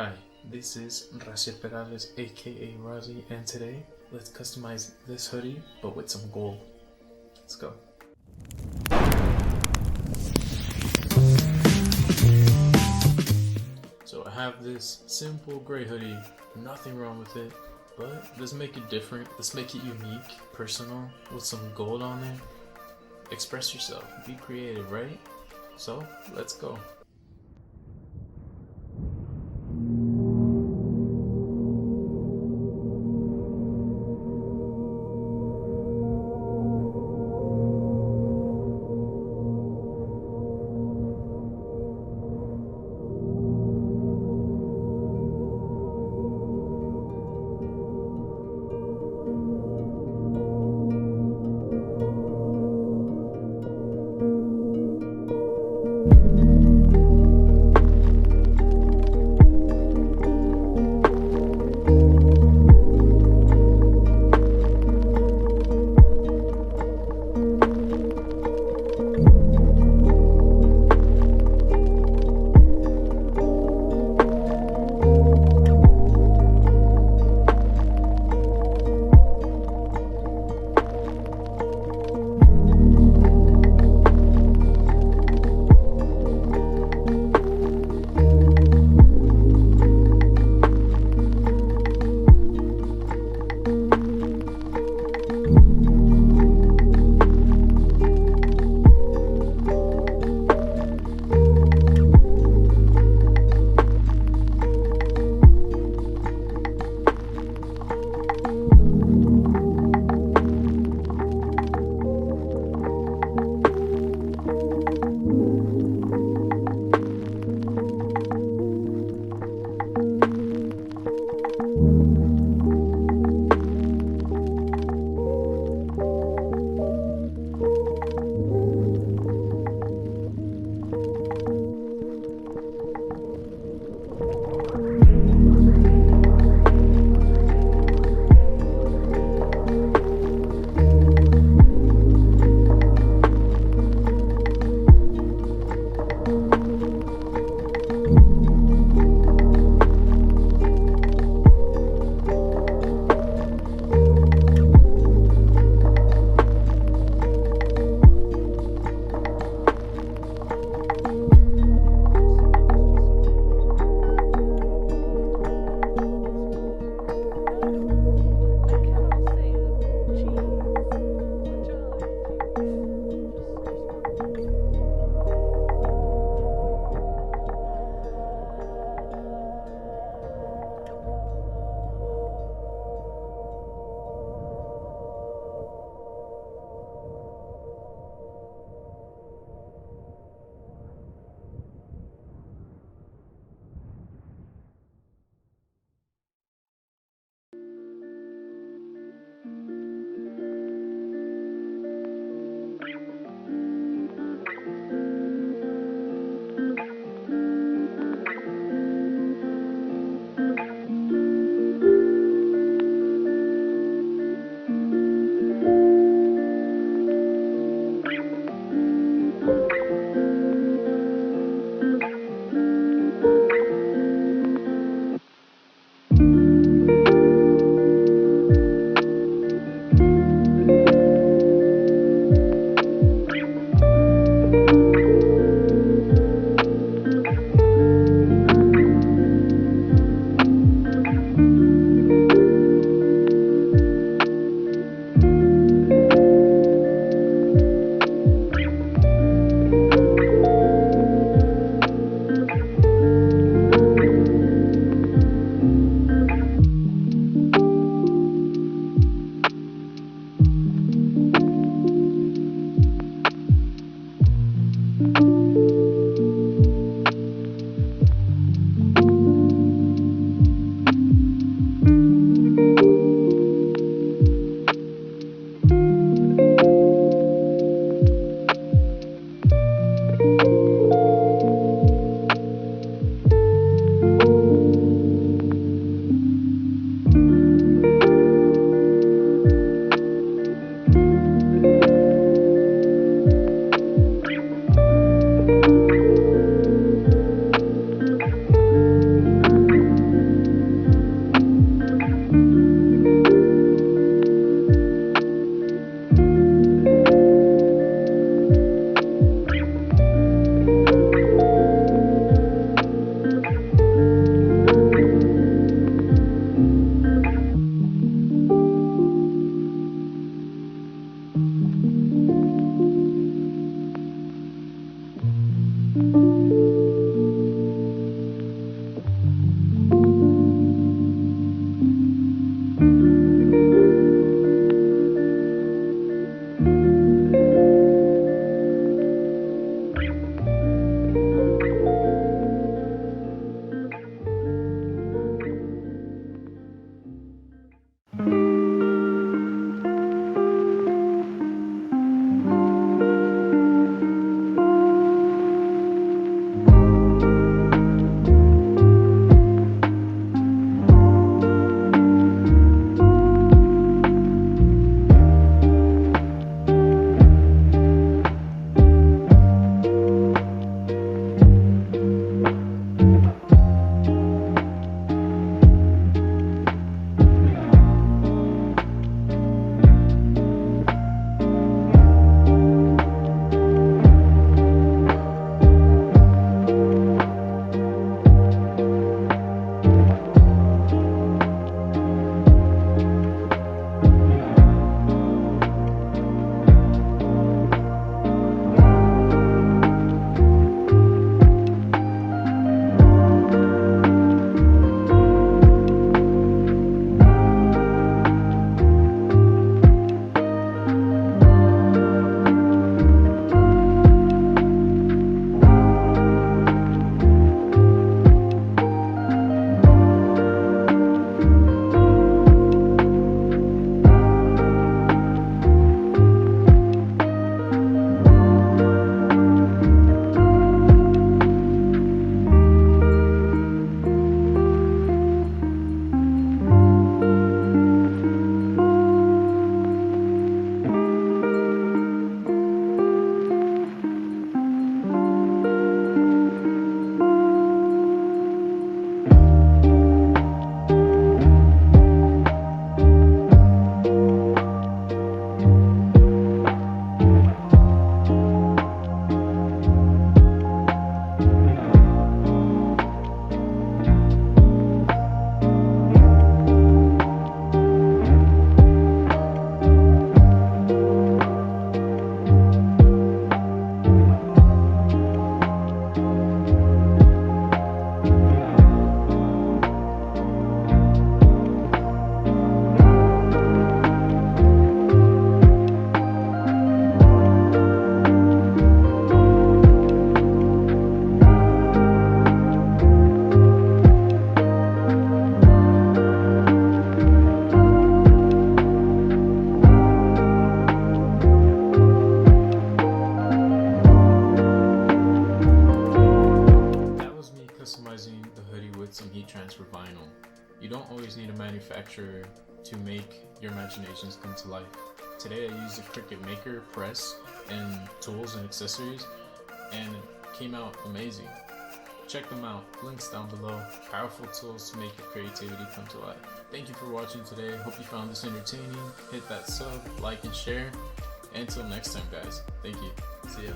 Hi, this is Raciel Perales aka Razi, and today let's customize this hoodie but with some gold. Let's go. So I have this simple gray hoodie, nothing wrong with it, but let's make it different, let's make it unique, personal, with some gold on it. Express yourself, be creative, right? So let's go. some heat transfer vinyl. You don't always need a manufacturer to make your imaginations come to life. Today I used a Cricut maker, press, and tools and accessories, and it came out amazing. Check them out, links down below. Powerful tools to make your creativity come to life. Thank you for watching today. Hope you found this entertaining. Hit that sub, like, and share. And until next time, guys. Thank you. See ya.